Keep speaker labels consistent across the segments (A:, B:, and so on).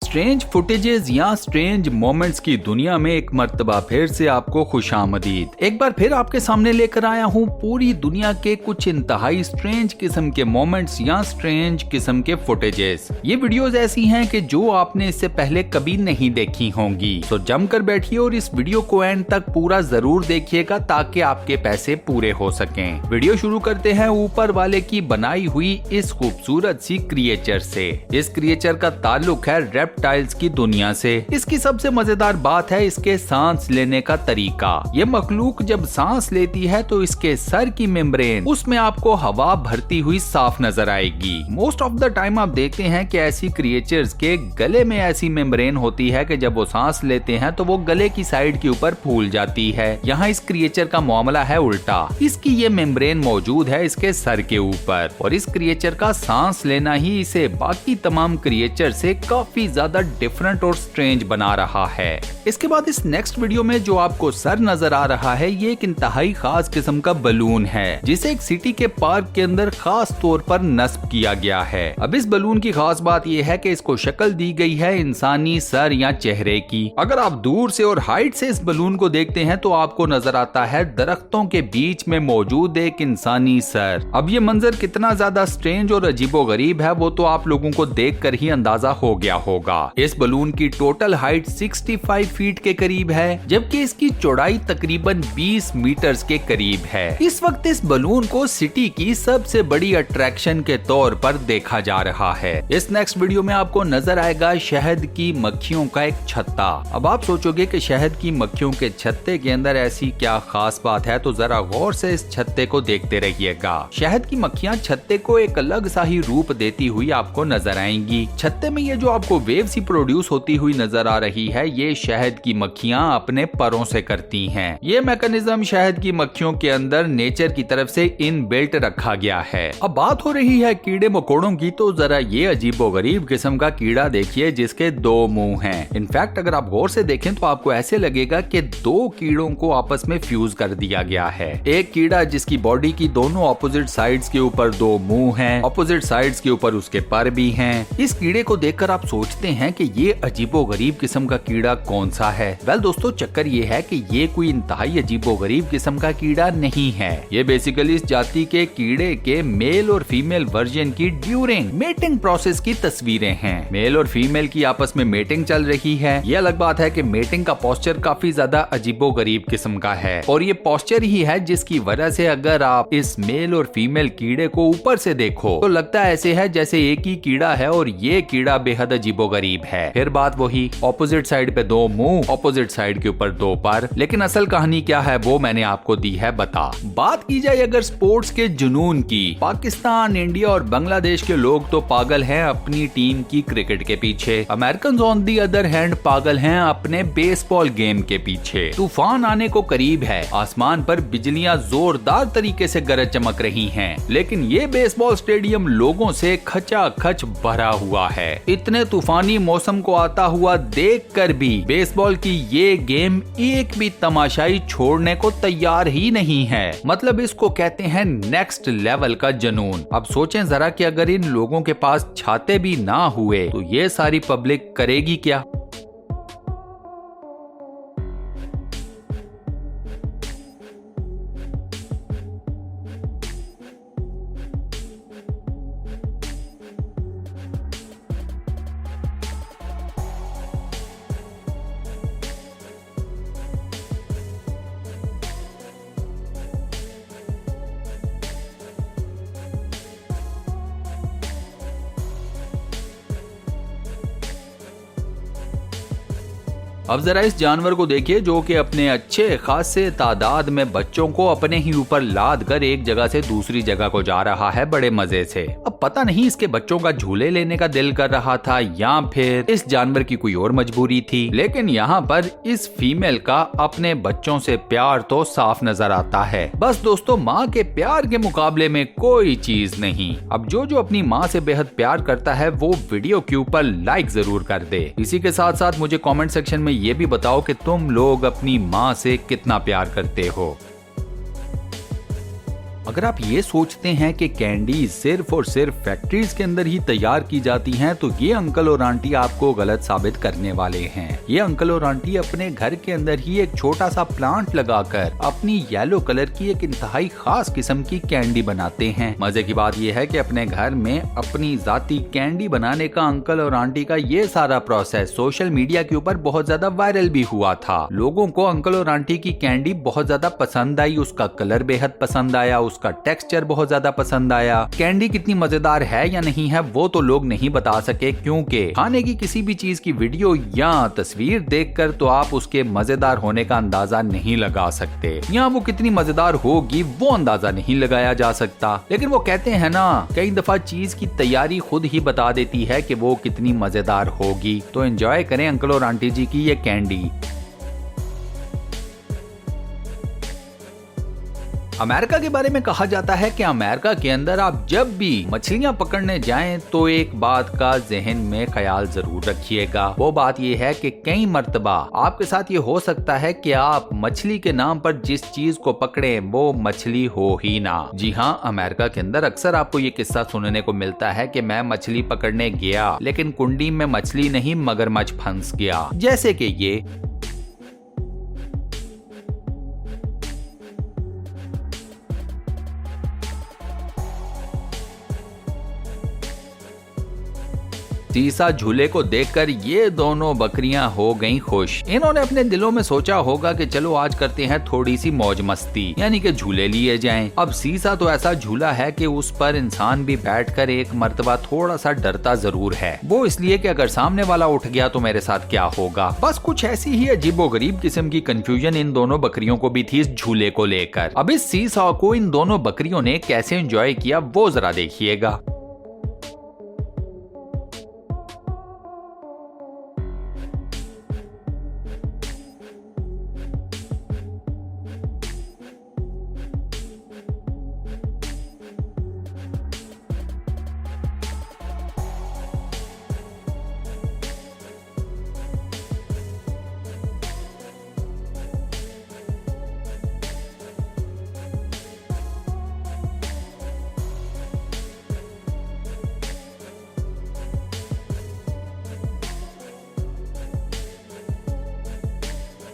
A: Strange footages या strange moments की दुनिया में एक मर्तबा फिर से आपको खुशामदीद। एक बार फिर आपके सामने लेकर आया हूँ पूरी दुनिया के कुछ इंतहाई स्ट्रेंज किस्म के मोमेंट्स या स्ट्रेंज किस्म के फुटेजेस। ये वीडियोस ऐसी हैं कि जो आपने इससे पहले कभी नहीं देखी होंगी। तो जमकर बैठिए और इस वीडियो को एंड तक पूरा जरूर देखिएगा ताकि आपके पैसे पूरे हो सकें। वीडियो शुरू करते हैं ऊपर वाले की बनाई हुई इस खूबसूरत सी क्रिएचर से। इस क्रिएचर का ताल्लुक है रेप्टाइल्स की दुनिया से। इसकी सबसे मजेदार बात है इसके सांस लेने का तरीका। ये मखलूक जब सांस लेती है तो इसके सर की मेम्ब्रेन उसमें आपको हवा भरती हुई साफ नजर आएगी। मोस्ट ऑफ द टाइम आप देखते हैं कि ऐसी क्रिएचर्स के गले में ऐसी मेम्ब्रेन होती है कि जब वो सांस लेते हैं तो वो गले की साइड के ऊपर फूल जाती है। यहाँ इस क्रिएचर का मामला है उल्टा। इसकी ये मेम्ब्रेन मौजूद है इसके सर के ऊपर और इस क्रिएचर का सांस लेना ही इसे बाकी तमाम क्रिएचर से काफी ज्यादा डिफरेंट और स्ट्रेंज बना रहा है। इसके बाद इस नेक्स्ट वीडियो में जो आपको सर नजर आ रहा है ये एक इंतहाई खास किस्म का बलून है जिसे एक सिटी के पार्क के अंदर खास तौर पर नस्ब किया गया है। अब इस बलून की खास बात यह है कि इसको शक्ल दी गई है इंसानी सर या चेहरे की। अगर आप दूर से और हाइट से इस बलून को देखते हैं तो आपको नजर आता है दरख्तों के बीच में मौजूद एक इंसानी सर। अब ये मंजर कितना ज्यादा स्ट्रेंज और अजीबोगरीब है वो तो आप लोगों को देखकर ही अंदाजा हो गया होगा। इस बलून की टोटल हाइट 65 फीट के करीब है जबकि इसकी चौड़ाई तकरीबन 20 मीटर्स के करीब है। इस वक्त इस बलून को सिटी की सबसे बड़ी अट्रैक्शन के तौर पर देखा जा रहा है। इस नेक्स्ट वीडियो में आपको नजर आएगा शहद की मक्खियों का एक छत्ता। अब आप सोचोगे कि शहद की मक्खियों के छत्ते के अंदर ऐसी क्या खास बात है, तो जरा गौर से इस छत्ते को देखते रहिएगा। शहद की मक्खियां छत्ते को एक अलग सा ही रूप देती हुई आपको नजर आएंगी। छत्ते में ये जो आपको वेव सी प्रोड्यूस होती हुई नजर आ रही है ये शहद की मक्खियां अपने परों से करती हैं। ये मैकेनिज्म शहद की मक्खियों के अंदर नेचर की तरफ से इनबिल्ट रखा गया है। अब बात हो रही है कीड़े मकोड़ों की, तो जरा ये अजीबोगरीब किस्म का कीड़ा देखिए जिसके 2 मुंह हैं। इनफैक्ट अगर आप गौर से देखें तो आपको ऐसे लगेगा कि 2 कीड़ों को आपस में फ्यूज कर दिया गया है। एक कीड़ा जिसकी बॉडी की दोनों ऑपोजिट साइड्स के ऊपर 2 मुंह हैं, ऑपोजिट साइड्स के ऊपर उसके पर भी हैं। इस कीड़े को देखकर आप सोचते हैं कि ये अजीबोगरीब किस्म का कीड़ा कौन सा है। वेल दोस्तों, चक्कर ये है कि ये कोई इंतहाई अजीबोगरीब किस्म का कीड़ा नहीं है। ये बेसिकली इस जाति के कीड़े के मेल और फीमेल वर्जन की ड्यूरिंग मेटिंग प्रोसेस की तस्वीरें हैं। मेल और फीमेल की आपस में मेटिंग चल रही है। ये अलग बात है कि मेटिंग का पोस्चर काफी ज्यादा अजीबोगरीब किस्म का है और ये पोस्चर ही है जिसकी वजह से अगर आप इस मेल और फीमेल कीड़े को ऊपर से देखो तो लगता ऐसे है जैसे एक ही कीड़ा है और ये कीड़ा बेहद अजीबोगरीब है। फिर बात वही, ऑपोजिट साइड पे 2 मुंह, ऑपोजिट साइड के ऊपर 2 पर। लेकिन असल कहानी क्या है वो मैंने आपको दी है बता। बात की जाए अगर स्पोर्ट्स के जुनून की, पाकिस्तान, इंडिया और बांग्लादेश के लोग तो पागल हैं अपनी टीम की क्रिकेट के पीछे। American on the other hand पागल हैं अपने बेसबॉल गेम के पीछे। तूफान आने को करीब है, आसमान पर बिजलियां जोरदार तरीके से गरज चमक रही हैं, लेकिन ये बेसबॉल स्टेडियम लोगों से खचाखच भरा हुआ है। इतने तूफानी मौसम को आता हुआ देखकर भी बेसबॉल की ये गेम एक भी तमाशाई छोड़ने को तैयार ही नहीं है। मतलब इसको कहते हैं नेक्स्ट लेवल का जुनून। अब सोचें जरा कि अगर इन लोगों के पास छाते भी ना हुए तो ये सारी पब्लिक करेगी क्या। अब जरा इस जानवर को देखिए जो कि अपने अच्छे खासे तादाद में बच्चों को अपने ही ऊपर लाद कर एक जगह से दूसरी जगह को जा रहा है बड़े मजे से। अब पता नहीं इसके बच्चों का झूले लेने का दिल कर रहा था या फिर इस जानवर की कोई और मजबूरी थी, लेकिन यहाँ पर इस फीमेल का अपने बच्चों से प्यार तो साफ नजर आता है। बस दोस्तों, माँ के प्यार के मुकाबले में कोई चीज नहीं। अब जो अपनी माँ से बेहद प्यार करता है वो वीडियो के ऊपर लाइक जरूर कर दे। इसी के साथ साथ मुझे कमेंट सेक्शन में ये भी बताओ कि तुम लोग अपनी माँ से कितना प्यार करते हो। अगर आप ये सोचते हैं कि कैंडी सिर्फ और सिर्फ फैक्ट्रीज के अंदर ही तैयार की जाती हैं, तो ये अंकल और आंटी आपको गलत साबित करने वाले हैं। ये अंकल और आंटी अपने घर के अंदर ही एक छोटा सा प्लांट लगाकर अपनी येलो कलर की एक इंतहाई खास किस्म की कैंडी बनाते हैं। मजे की बात यह है कि अपने घर में अपनी जाती कैंडी बनाने का अंकल और आंटी का ये सारा प्रोसेस सोशल मीडिया के ऊपर बहुत ज्यादा वायरल भी हुआ था। लोगों को अंकल और आंटी की कैंडी बहुत ज्यादा पसंद आई, उसका कलर बेहद पसंद आया, उसका टेक्सचर बहुत ज्यादा पसंद आया। कैंडी कितनी मजेदार है या नहीं है वो तो लोग नहीं बता सके, क्योंकि खाने की किसी भी चीज की वीडियो या तस्वीर देखकर तो आप उसके मजेदार होने का अंदाजा नहीं लगा सकते, या वो कितनी मजेदार होगी वो अंदाजा नहीं लगाया जा सकता। लेकिन वो कहते हैं ना, कई दफा चीज की तैयारी खुद ही बता देती है कि वो कितनी मजेदार होगी। तो एंजॉय करें अंकल और आंटी जी की ये कैंडी। अमेरिका के बारे में कहा जाता है कि अमेरिका के अंदर आप जब भी मछलियां पकड़ने जाएं तो एक बात का जहन में ख्याल जरूर रखिएगा। वो बात ये है कि कई मर्तबा आपके साथ ये हो सकता है कि आप मछली के नाम पर जिस चीज को पकड़े वो मछली हो ही ना। जी हाँ, अमेरिका के अंदर अक्सर आपको ये किस्सा सुनने को मिलता है कि मैं मछली पकड़ने गया लेकिन कुंडी में मछली नहीं मगरमच्छ फंस गया। जैसे कि ये सीसा झूले को देखकर ये दोनों बकरियां हो गईं खुश। इन्होंने अपने दिलों में सोचा होगा कि चलो आज करते हैं थोड़ी सी मौज मस्ती, यानी कि झूले लिए जाएं। अब सीसा तो ऐसा झूला है कि उस पर इंसान भी बैठकर एक मर्तबा थोड़ा सा डरता जरूर है। वो इसलिए कि अगर सामने वाला उठ गया तो मेरे साथ क्या होगा। बस कुछ ऐसी ही अजीबोगरीब किस्म की कंफ्यूजन इन दोनों बकरियों को भी थी इस झूले को लेकर। अब इस सीसा को इन दोनों बकरियों ने कैसे एंजॉय किया वो जरा देखिएगा।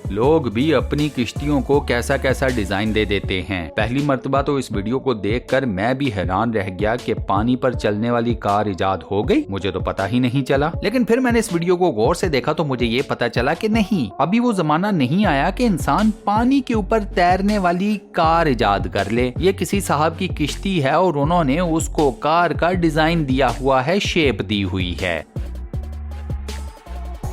A: लोग भी अपनी किश्तियों को कैसा कैसा डिजाइन दे देते हैं। पहली मर्तबा तो इस वीडियो को देखकर मैं भी हैरान रह गया कि पानी पर चलने वाली कार इजाद हो गई। मुझे तो पता ही नहीं चला। लेकिन फिर मैंने इस वीडियो को गौर से देखा तो मुझे ये पता चला कि नहीं, अभी वो जमाना नहीं आया कि इंसान पानी के ऊपर तैरने वाली कार इजाद कर ले। ये किसी साहब की किश्ती है और उन्होंने उसको कार का डिजाइन दिया हुआ है, शेप दी हुई है।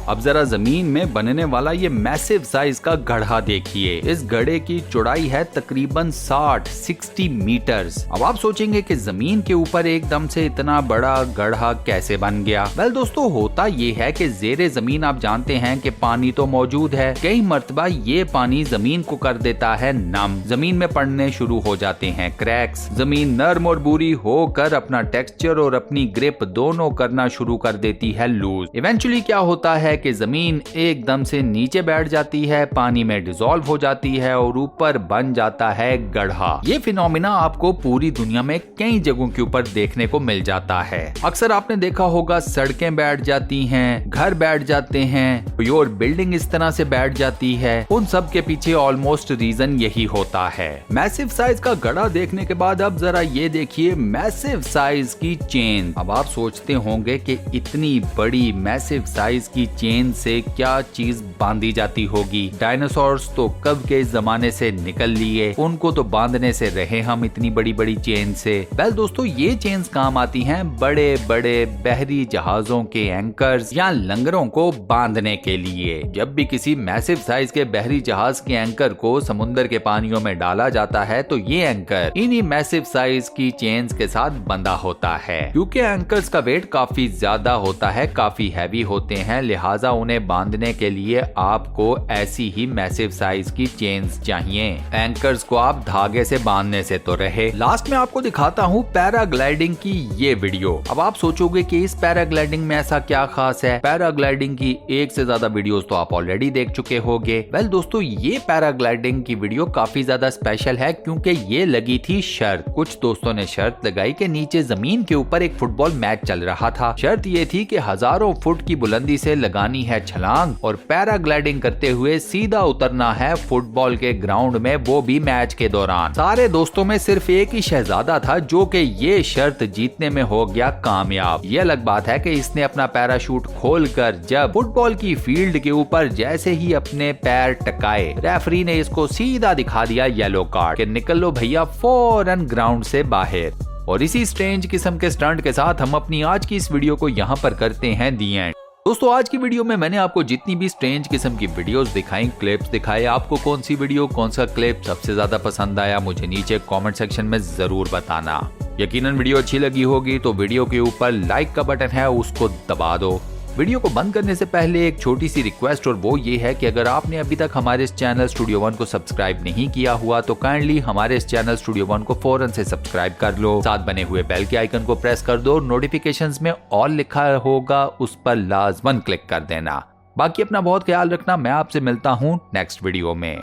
A: अब जरा जमीन में बनने वाला ये मैसिव साइज का गड्ढा देखिए। इस गड्ढे की चौड़ाई है तकरीबन 60 मीटर्स। अब आप सोचेंगे कि जमीन के ऊपर एकदम से इतना बड़ा गड्ढा कैसे बन गया। वेल दोस्तों, होता ये है कि जेरे जमीन आप जानते हैं कि पानी तो मौजूद है, कई मर्तबा ये पानी जमीन को कर देता है नम। जमीन में पड़ने शुरू हो जाते हैं क्रैक्स। जमीन नर्म और बुरी होकर अपना टेक्सचर और अपनी ग्रिप दोनों करना शुरू कर देती है लूज। इवेंचुअली क्या होता है कि जमीन एकदम से नीचे बैठ जाती है, पानी में डिसॉल्व हो जाती है और ऊपर बन जाता है गड्ढा। ये फिनोमिना आपको पूरी दुनिया में कई जगहों के ऊपर देखने को मिल जाता है। अक्सर आपने देखा होगा सड़कें बैठ जाती हैं, घर बैठ जाते हैं, कोई और बिल्डिंग इस तरह से बैठ जाती है। उन सब के पीछे ऑलमोस्ट रीजन यही होता है। मैसिव साइज का गड्ढा देखने के बाद अब जरा ये देखिए मैसिव साइज की चेन। अब आप सोचते होंगे कि इतनी बड़ी मैसिव साइज की चेन से क्या चीज बांधी जाती होगी। डायनासोर्स तो कब के जमाने से निकल लिए, उनको तो बांधने से रहे हम इतनी बड़ी बड़ी चेन से। वेल दोस्तों, ये चेन्स काम आती हैं बड़े बड़े बहरी जहाजों के एंकर्स या लंगरों को बांधने के लिए। जब भी किसी मैसिव साइज के बहरी जहाज के एंकर को समुद्र के पानियों में डाला जाता है तो ये एंकर इन्हीं मैसिव साइज की चेन्स के साथ बंधा होता है। क्योंकि एंकर्स का वेट काफी ज्यादा होता है, काफी हैवी होते हैं, लिहाजा लिहाजा उन्हें बांधने के लिए आपको ऐसी ही मैसिव साइज की चेन्स चाहिए। एंकर्स को आप धागे से बांधने से तो रहे। लास्ट में आपको दिखाता हूँ पैराग्लाइडिंग की ये वीडियो। अब आप सोचोगे कि इस पैराग्लाइडिंग में ऐसा क्या खास है। पैराग्लाइडिंग की एक से ज्यादा वीडियोस तो आप ऑलरेडी देख चुके होंगे। वेल दोस्तों, ये पैराग्लाइडिंग की वीडियो काफी ज्यादा स्पेशल है क्योंकि ये लगी थी शर्त। कुछ दोस्तों ने शर्त लगाई कि नीचे जमीन के ऊपर एक फुटबॉल मैच चल रहा था। शर्त ये थी कि हजारों फुट की बुलंदी से लगानी है छलांग और पैराग्लाइडिंग करते हुए सीधा उतरना है फुटबॉल के ग्राउंड में, वो भी मैच के दौरान। सारे दोस्तों में सिर्फ एक ही शहजादा था जो कि ये शर्त जीतने में हो गया कामयाब। ये अलग बात है कि इसने अपना पैराशूट खोलकर जब फुटबॉल की फील्ड के ऊपर जैसे ही अपने पैर टकाए, रेफरी ने इसको सीधा दिखा दिया येलो कार्ड कि निकल लो भैया फौरन ग्राउंड से बाहर। और इसी स्ट्रेंज किस्म के स्टंट के साथ हम अपनी आज की इस वीडियो को यहाँ पर करते हैं दी एंड। दोस्तों, आज की वीडियो में मैंने आपको जितनी भी स्ट्रेंज किस्म की वीडियोस दिखाई, क्लिप्स दिखाए, आपको कौन सी वीडियो, कौन सा क्लिप सबसे ज्यादा पसंद आया मुझे नीचे कमेंट सेक्शन में जरूर बताना। यकीनन वीडियो अच्छी लगी होगी तो वीडियो के ऊपर लाइक का बटन है उसको दबा दो। वीडियो को बंद करने से पहले एक छोटी सी रिक्वेस्ट, और वो ये है कि अगर आपने अभी तक हमारे इस चैनल स्टूडियो वन को सब्सक्राइब नहीं किया हुआ तो काइंडली हमारे इस चैनल स्टूडियो वन को फौरन से सब्सक्राइब कर लो। साथ बने हुए बेल के आइकन को प्रेस कर दो। नोटिफिकेशंस में ऑल लिखा होगा उस पर लाजमन क्लिक कर देना। बाकी अपना बहुत ख्याल रखना। मैं आपसे मिलता हूँ नेक्स्ट वीडियो में।